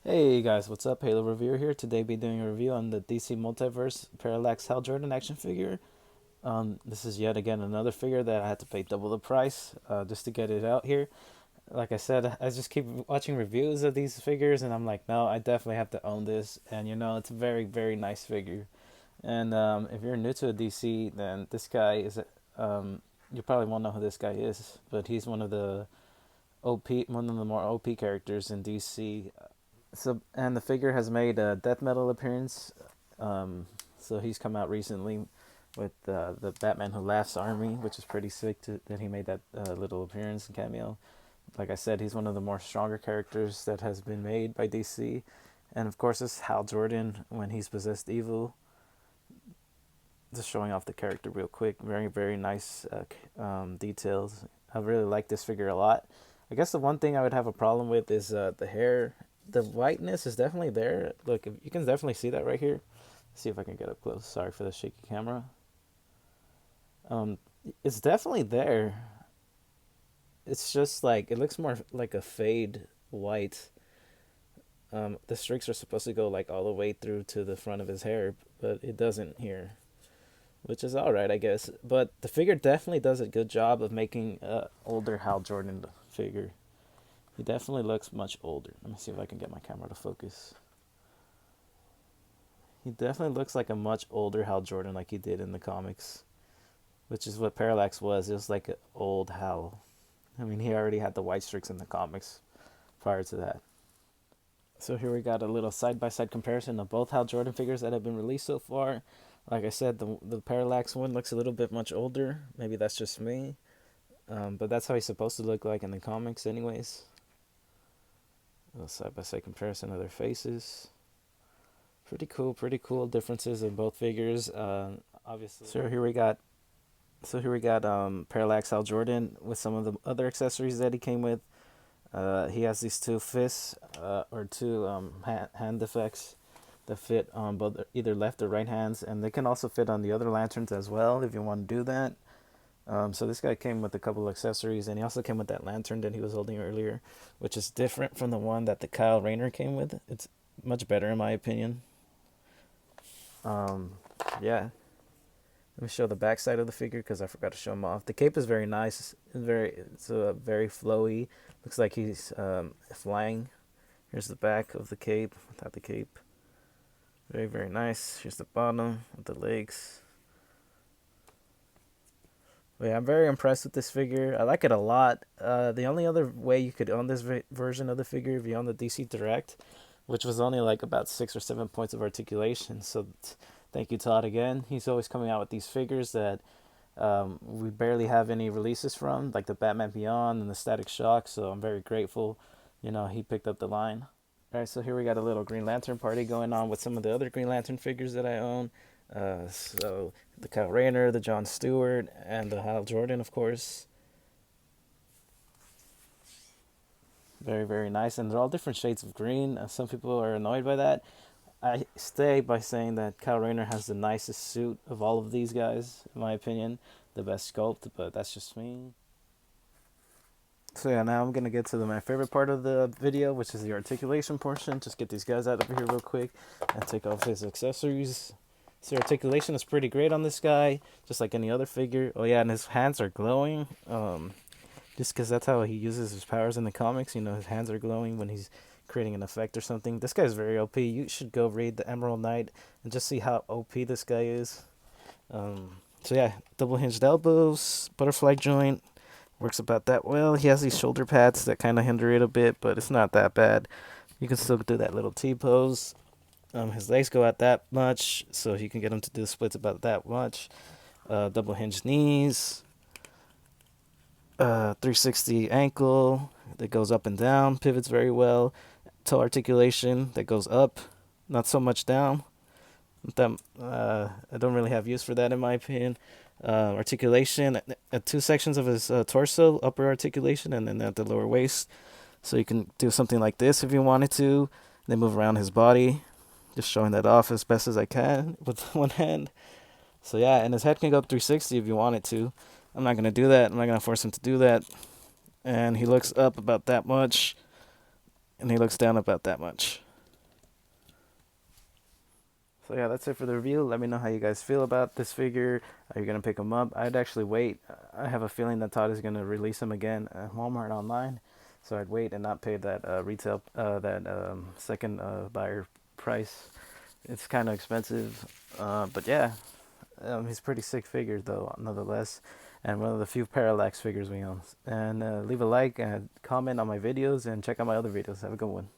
Hey guys, what's up? Halo Reviewer here. Today be doing a review on the DC Multiverse Parallax Hal Jordan action figure. This is yet again another figure that I had to pay double the price just to get it out here. Like I said, I just keep watching reviews of these figures and I'm like, no, I definitely have to own this. And it's a very, very nice figure. And if you're new to DC, then this guy is, you probably won't know who this guy is, but he's one of the more OP characters in DC. So and the figure has made a death metal appearance. So he's come out recently with the Batman Who Laughs army, which is pretty sick that he made that little appearance and cameo. Like I said, he's one of the more stronger characters that has been made by DC. And of course, it's Hal Jordan when he's possessed evil. Just showing off the character real quick. Very, very nice details. I really like this figure a lot. I guess the one thing I would have a problem with is the hair. The whiteness is definitely there. Look, you can definitely see that right here. Let's see if I can get up close. Sorry for the shaky camera. Um, it's definitely there. It's just like it looks more like a fade white. The streaks are supposed to go like all the way through to the front of his hair, but it doesn't here, which is all right, I guess. But the figure definitely does a good job of making older Hal Jordan figure. He definitely looks much older. Let me see if I can get my camera to focus. He definitely looks like a much older Hal Jordan, like he did in the comics, which is what Parallax was. It was like an old Hal. I mean, he already had the white streaks in the comics prior to that. So here we got a little side-by-side comparison of both Hal Jordan figures that have been released so far. Like I said, the Parallax one looks a little bit much older. Maybe that's just me, but that's how he's supposed to look like in the comics, anyways. A little side-by-side comparison of their faces. Pretty cool differences in both figures. Obviously. So here we got Parallax Hal Jordan with some of the other accessories that he came with. He has these two fists or two hand effects that fit on both either left or right hands, and they can also fit on the other lanterns as well if you want to do that. So this guy came with a couple of accessories, and he also came with that lantern that he was holding earlier, which is different from the one that the Kyle Rayner came with. It's much better in my opinion. Um, yeah. Let me show the back side of the figure because I forgot to show him off. The cape is very nice. It's very flowy. Looks like he's flying. Here's the back of the cape without the cape. Very, very nice. Here's the bottom with the legs. But yeah, I'm very impressed with this figure. I like it a lot. The only other way you could own this version of the figure if you own the DC Direct, which was only like about 6 or 7 points of articulation. So thank you, Todd, again. He's always coming out with these figures that we barely have any releases from, like the Batman Beyond and the Static Shock. So I'm very grateful. He picked up the line. All right, so here we got a little Green Lantern party going on with some of the other Green Lantern figures that I own. So the Kyle Rayner, the John Stewart, and the Hal Jordan, of course. Very, very nice. And they're all different shades of green. Some people are annoyed by that. I stay by saying that Kyle Rayner has the nicest suit of all of these guys, in my opinion. The best sculpt, but that's just me. So yeah, now I'm gonna get to my favorite part of the video, which is the articulation portion. Just get these guys out of here real quick and take off his accessories. So articulation is pretty great on this guy, just like any other figure. Oh yeah, and his hands are glowing. Just because that's how he uses his powers in the comics. His hands are glowing when he's creating an effect or something. This guy's very OP. You should go read the Emerald Knight and just see how OP this guy is. So yeah, double hinged elbows, butterfly joint, works about that well. He has these shoulder pads that kind of hinder it a bit, but it's not that bad. You can still do that little T pose. His legs go out that much, so you can get him to do splits about that much. Double hinged knees, 360 ankle that goes up and down, pivots very well. Toe articulation that goes up, not so much down. I don't really have use for that in my opinion. Articulation at two sections of his torso, upper articulation, and then at the lower waist. So you can do something like this if you wanted to. Then move around his body, just showing that off as best as I can with one hand. So yeah, and his head can go up 360 if you wanted to. I'm not gonna do that. I'm not gonna force him to do that. And he looks up about that much, and he looks down about that much. So yeah, that's it for the review. Let me know how you guys feel about this figure. Are you gonna pick them up? I'd actually wait. I have a feeling that Todd is gonna release them again at Walmart online, so I'd wait and not pay that retail that second buyer price. It's kind of expensive, but yeah, he's a pretty sick figure though, nonetheless, and one of the few Parallax figures we own. And leave a like and comment on my videos and check out my other videos. Have a good one.